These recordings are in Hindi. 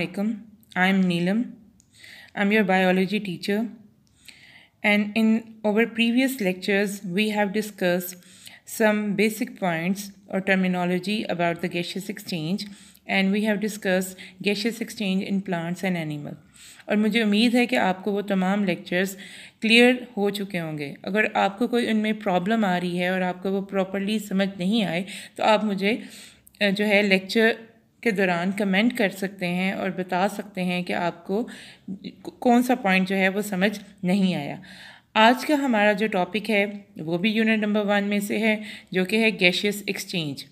alaikum. I'm Neelam. I'm your biology teacher. And in our previous lectures, we have discussed some basic points or terminology about the gaseous exchange, and we have discussed gaseous exchange in plants and animals. और मुझे उम्मीद है कि आपको वो तमाम लेक्चर्स क्लियर हो चुके होंगे. अगर आपको कोई उनमें प्रॉब्लम आ रही है और आपको वो प्रॉपर्ली समझ नहीं आए तो आप मुझे जो है लेक्चर के दौरान कमेंट कर सकते हैं और बता सकते हैं कि आपको कौन सा पॉइंट जो है वो समझ नहीं आया. आज का हमारा जो टॉपिक है वो भी यूनिट नंबर 1 में से है, जो कि है गैशियस एक्सचेंज.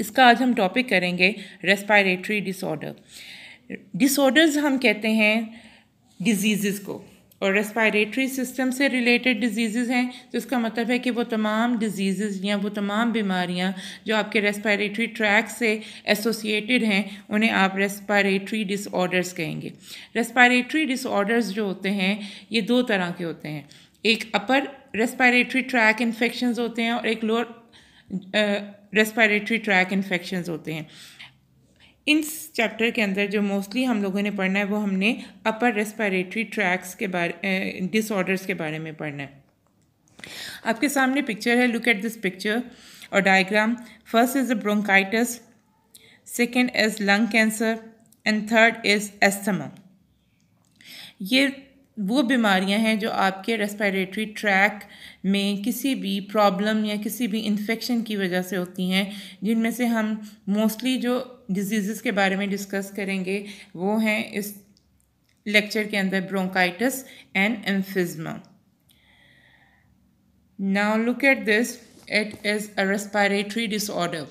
इसका आज हम टॉपिक करेंगे रेस्पिरेटरी डिसऑर्डर. डिसऑर्डर्स हम कहते हैं डिजीज़ को, और रेस्पिरेटरी सिस्टम से रिलेटेड डिजीज़ हैं, तो इसका मतलब है कि वो तमाम डिजीज़ या वो तमाम बीमारियां जो आपके रेस्पिरेटरी ट्रैक से एसोसिएटेड हैं उन्हें आप रेस्पिरेटरी डिसऑर्डर्स कहेंगे. रेस्पिरेटरी डिसऑर्डर्स जो होते हैं ये दो तरह के होते हैं. एक अपर रेस्पिरेटरी ट्रैक इन्फेक्शंस होते हैं और एक लोअर रेस्पिरेटरी ट्रैक इन्फेक्शंस होते हैं. इस चैप्टर के अंदर जो मोस्टली हम लोगों ने पढ़ना है वो हमने अपर रेस्पिरेटरी ट्रैक्स के बारे डिसऑर्डर्स के बारे में पढ़ना है. आपके सामने पिक्चर है. लुक एट दिस पिक्चर और diagram. First is the bronchitis, second is lung cancer and third is asthma. ये वो बीमारियां हैं जो आपके रेस्पिरेटरी ट्रैक में किसी भी प्रॉब्लम या किसी भी इन्फेक्शन की वजह से होती हैं, जिनमें से हम मोस्टली जो डिजीज़ के बारे में डिस्कस करेंगे वो हैं इस लेक्चर के अंदर bronchitis and emphysema. Now look at this. It is a respiratory disorder.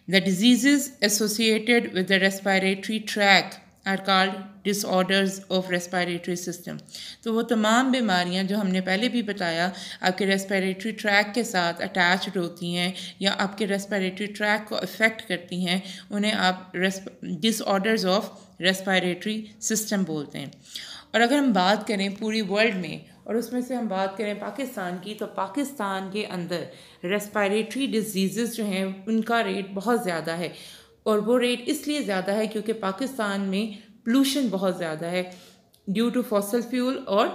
The diseases associated with the respiratory tract are called disorders of respiratory system. तो वो तमाम बीमारियां जो हमने पहले भी बताया आपके रेस्पिरेटरी ट्रैक के साथ अटैच्ड होती हैं या आपके रेस्पिरेटरी ट्रैक को अफेक्ट करती हैं, उन्हें आप डिसऑर्डर्स ऑफ रेस्पिरेटरी सिस्टम बोलते हैं. और अगर हम बात करें पूरी वर्ल्ड में और उसमें से हम बात करें पाकिस्तान की, तो पाकिस्तान के अंदर रेस्पिरेटरी डिजीज़ जो हैं उनका रेट बहुत ज़्यादा है. और वो रेट इसलिए ज़्यादा है क्योंकि पाकिस्तान में पोल्यूशन बहुत ज़्यादा है ड्यू टू फॉसिल फ्यूल. और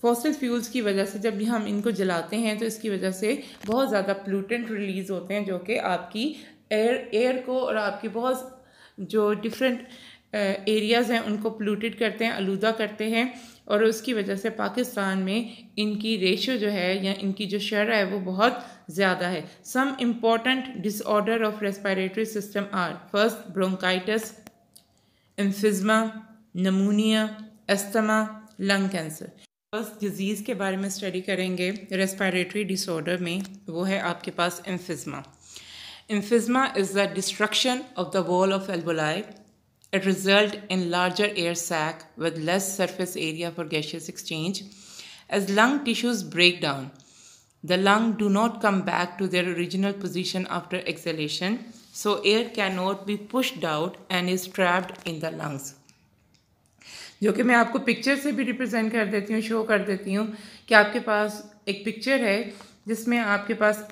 फॉसिल फ्यूल्स की वजह से जब भी हम इनको जलाते हैं तो इसकी वजह से बहुत ज़्यादा पोल्यूटेंट रिलीज़ होते हैं जो कि आपकी एयर को और आपकी बहुत जो डिफरेंट एरियाज़ हैं उनको पोल्यूटेड करते हैं, आलूदा करते हैं. और उसकी वजह से पाकिस्तान में इनकी रेशो जो है या इनकी जो शरह है वो बहुत ज़्यादा है. Some important disorder of respiratory system are first bronchitis, emphysema, pneumonia, asthma, lung cancer. First disease के बारे में स्टडी करेंगे रेस्पिरेटरी डिसऑर्डर में, वो है आपके पास emphysema. Emphysema is the destruction of the wall of alveoli. It results in larger air sac with less surface area for gaseous exchange. As lung tissues break down, the lungs do not come back to their original position after exhalation, so air cannot be pushed out and is trapped in the lungs. जो कि मैं आपको पिक्चर से भी रिप्रेजेंट कर देती हूँ, शो कर देती हूँ कि आपके पास एक पिक्चर है जिसमें आपके पास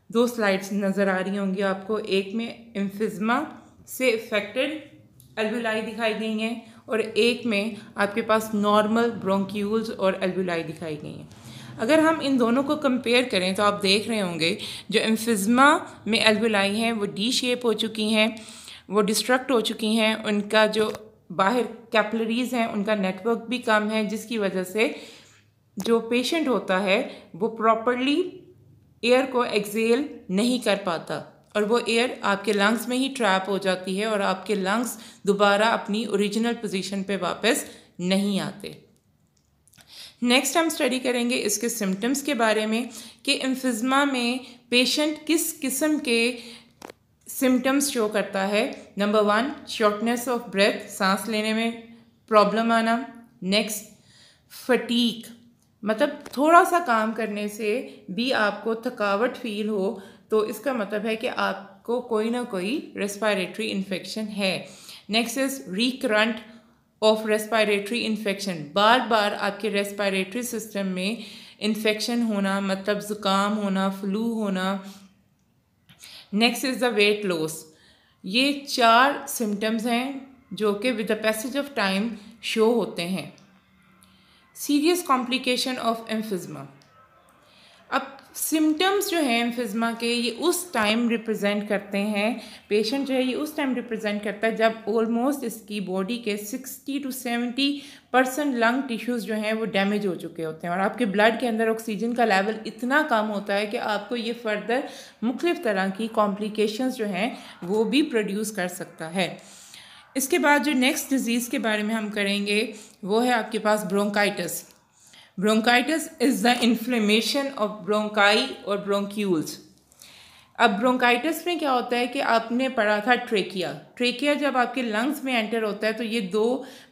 दो स्लाइड्स नज़र आ रही होंगी आपको. एक में एम्फिज़मा से इफेक्टेड एल्वुलाई दिखाई गई हैं और एक में आपके पास नॉर्मल ब्रोंक्यूल्स और एल्वुलाई दिखाई गई हैं. अगर हम इन दोनों को कंपेयर करें तो आप देख रहे होंगे जो एम्फिज़मा में एल्वुलाई हैं वो डी शेप हो चुकी हैं, वो डिस्ट्रक्ट हो चुकी हैं. उनका जो बाहर कैपिलरीज़ हैं उनका नेटवर्क भी कम है, जिसकी वजह से जो पेशेंट होता है वो प्रॉपरली एयर को एक्सेल नहीं कर पाता और वो एयर आपके लंग्स में ही ट्रैप हो जाती है और आपके लंग्स दोबारा अपनी ओरिजिनल पोजीशन पे वापस नहीं आते. नेक्स्ट हम स्टडी करेंगे इसके सिम्टम्स के बारे में कि एम्फिज़मा में पेशेंट किस किस्म के सिम्टम्स शो करता है. नंबर 1 शॉर्टनेस ऑफ ब्रेथ, सांस लेने में प्रॉब्लम आना. नेक्स्ट फटीग, मतलब थोड़ा सा काम करने से भी आपको थकावट फील हो तो इसका मतलब है कि आपको कोई ना कोई रेस्पिरेटरी इन्फेक्शन है. Next is recurrent of respiratory infection, बार बार आपके रेस्पिरेटरी सिस्टम में इन्फेक्शन होना, मतलब ज़ुकाम होना, फ्लू होना. Next is the weight loss. ये 4 सिम्टम्स हैं जो कि with the passage of time show होते हैं। Serious complication of emphysema. अब सिम्टम्स जो हैं एम्फिज़मा के, ये उस टाइम रिप्रेजेंट करते हैं, पेशेंट जो है ये उस टाइम रिप्रेजेंट करता है जब ऑलमोस्ट इसकी बॉडी के 60 to 70% लंग टिश्यूज़ जो हैं वो डैमेज हो चुके होते हैं और आपके ब्लड के अंदर ऑक्सीजन का लेवल इतना कम होता है कि आपको ये फर्दर मुख्तलिफ़ तरह की कॉम्प्लिकेशंस जो हैं वो भी प्रोड्यूस कर सकता है। इसके बाद जो नेक्स्ट डिज़ीज़ के बारे में हम करेंगे वो है आपके पास bronchitis. Bronchitis is the inflammation of bronchi और ब्रोंक्यूल्स। अब ब्रोंकाइटिस में क्या होता है कि आपने पढ़ा था ट्रेकिया जब आपके लंग्स में एंटर होता है तो ये 2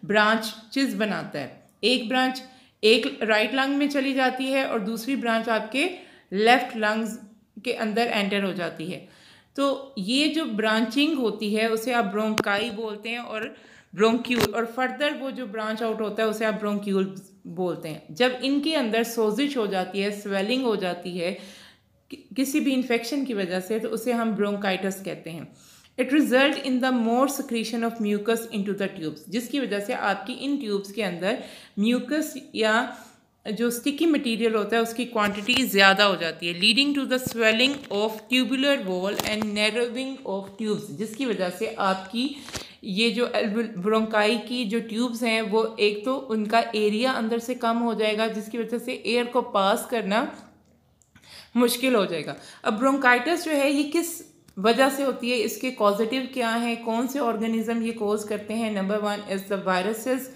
ब्रांचेस बनाता है। एक ब्रांच एक राइट लंग में चली जाती है और दूसरी ब्रांच आपके लेफ्ट लंग्स के अंदर एंटर हो जाती है। तो ये जो ब्रांचिंग होती है उसे आप ब्रोंकाई बोलते हैं और ब्रोंक्यूल, और फर्दर वो जो ब्रांच आउट होता है उसे आप ब्रोंक्यूल बोलते हैं। जब इनके अंदर सोजिश हो जाती है, स्वेलिंग हो जाती है किसी भी इन्फेक्शन की वजह से, तो उसे हम ब्रोंकाइटिस कहते हैं। It result in the more secretion of mucus into the tubes, जिसकी वजह से आपकी इन ट्यूब्स के अंदर म्यूकस या जो स्टिकी मटेरियल होता है उसकी क्वांटिटी ज़्यादा हो जाती है, leading to the swelling of tubular wall and narrowing of tubes, जिसकी वजह से आपकी ये जो ब्रोंकाई की जो ट्यूब्स हैं वो एक तो उनका एरिया अंदर से कम हो जाएगा, जिसकी वजह से एयर को पास करना मुश्किल हो जाएगा। अब ब्रोंकाइटिस जो है ये किस वजह से होती है, इसके कॉजेटिव क्या हैं, कौन से ऑर्गेनिज्म ये कोज करते हैं? Number 1 is the viruses,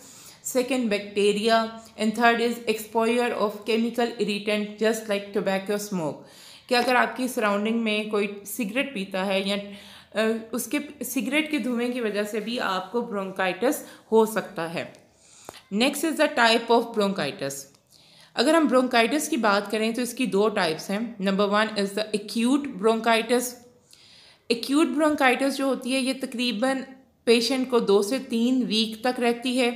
second bacteria, and third is exposure of chemical irritant just like tobacco smoke. कि अगर आपकी सराउंडिंग में कोई सिगरेट पीता है या उसके सिगरेट के धुएं की वजह से भी आपको ब्रोंकाइटिस हो सकता है। Next is the type of bronchitis. अगर हम ब्रोंकाइटिस की बात करें तो इसकी 2 टाइप्स हैं। Number 1 is the acute bronchitis. Acute bronchitis जो होती है ये तकरीबन पेशेंट को 2 से 3 वीक तक रहती है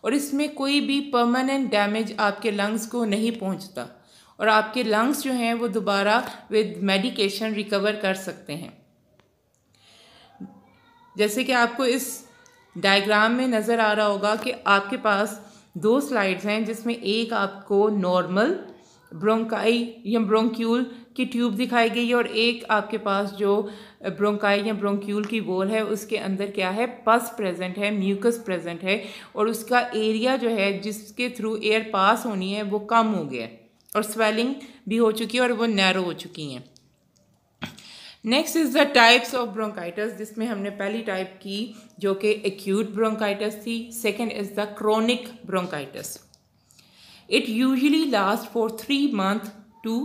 और इसमें कोई भी परमानेंट डैमेज आपके लंग्स को नहीं पहुंचता और आपके लंग्स जो हैं वो दोबारा विद मेडिकेशन रिकवर कर सकते हैं। जैसे कि आपको इस डायग्राम में नज़र आ रहा होगा कि आपके पास 2 स्लाइड्स हैं जिसमें एक आपको नॉर्मल ब्रोंकाई या ब्रोंक्यूल की ट्यूब दिखाई गई है और एक आपके पास जो ब्रोंकाई या ब्रोंक्यूल की वॉल है उसके अंदर क्या है, पस प्रेजेंट है, म्यूकस प्रेजेंट है और उसका एरिया जो है जिसके थ्रू एयर पास होनी है वो कम हो गया है और स्वेलिंग भी हो चुकी है और वो नैरो हो चुकी हैं। Next is the types of bronchitis, जिसमें हमने पहली टाइप की जो कि एक्यूट ब्रोंकाइटिस थी। Second is the chronic bronchitis. It usually last for 3 months to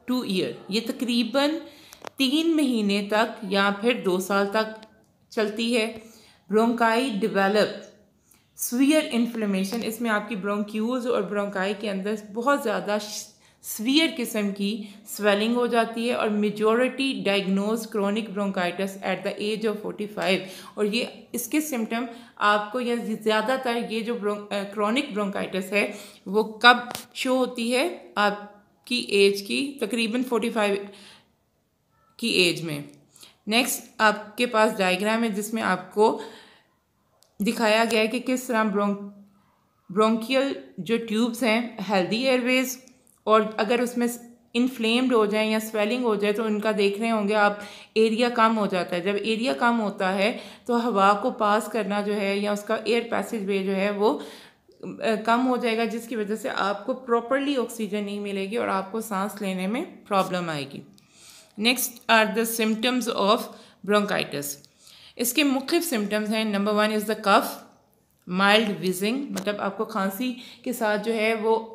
2 years। ये तकरीबन 3 महीने तक या फिर 2 साल तक चलती है। ब्रोंकाई डेवलप स्वीयर इन्फ्लेमेशन, इसमें आपकी ब्रोंक्यूल्स और ब्रोंकाई के अंदर बहुत ज़्यादा स्वीयर किस्म की स्वेलिंग हो जाती है और majority diagnose chronic bronchitis at the age of 45। और ये इसके सिम्टम आपको या ज़्यादातर ये जो क्रोनिक ब्रोंकाइटिस है वो कब शो होती है, आपकी एज की तकरीबन 45 की एज में। नेक्स्ट आपके पास डायग्राम है जिसमें आपको दिखाया गया है कि किस तरह ब्रोंकियल जो ट्यूब्स हैं हेल्दी एयरवेज और अगर उसमें इन्फ्लेम्ड हो जाए या स्वेलिंग हो जाए तो उनका देख रहे होंगे आप, एरिया कम हो जाता है। जब एरिया कम होता है तो हवा को पास करना जो है या उसका एयर पैसेज वे जो है वो कम हो जाएगा, जिसकी वजह से आपको प्रॉपरली ऑक्सीजन नहीं मिलेगी और आपको सांस लेने में प्रॉब्लम आएगी। Next are the symptoms of bronchitis. इसके मुख्तलिफ सिम्टम्स हैं। Number 1 is the cough, mild wheezing, मतलब आपको खांसी के साथ जो है वो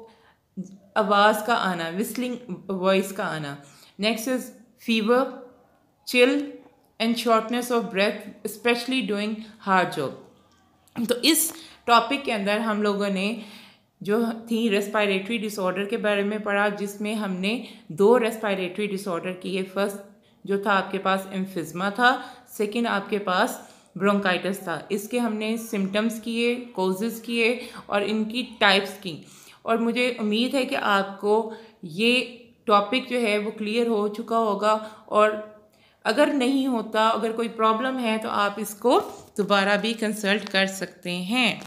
आवाज़ का आना, विस्लिंग वॉइस का आना। Next is fever, chill and shortness of breath specially doing hard job. तो इस टॉपिक के अंदर हम लोगों ने जो थी रेस्पिरेटरी डिसऑर्डर के बारे में पढ़ा, जिसमें हमने 2 रेस्पिरेटरी डिसऑर्डर किए। फर्स्ट जो था आपके पास एम्फिज़मा था, सेकंड आपके पास ब्रोंकाइटिस था। इसके हमने सिम्टम्स किए, कॉजेज़ किए और इनकी टाइप्स की। और मुझे उम्मीद है कि आपको ये टॉपिक जो है वो क्लियर हो चुका होगा और अगर नहीं होता, अगर कोई प्रॉब्लम है तो आप इसको दोबारा भी कंसल्ट कर सकते हैं।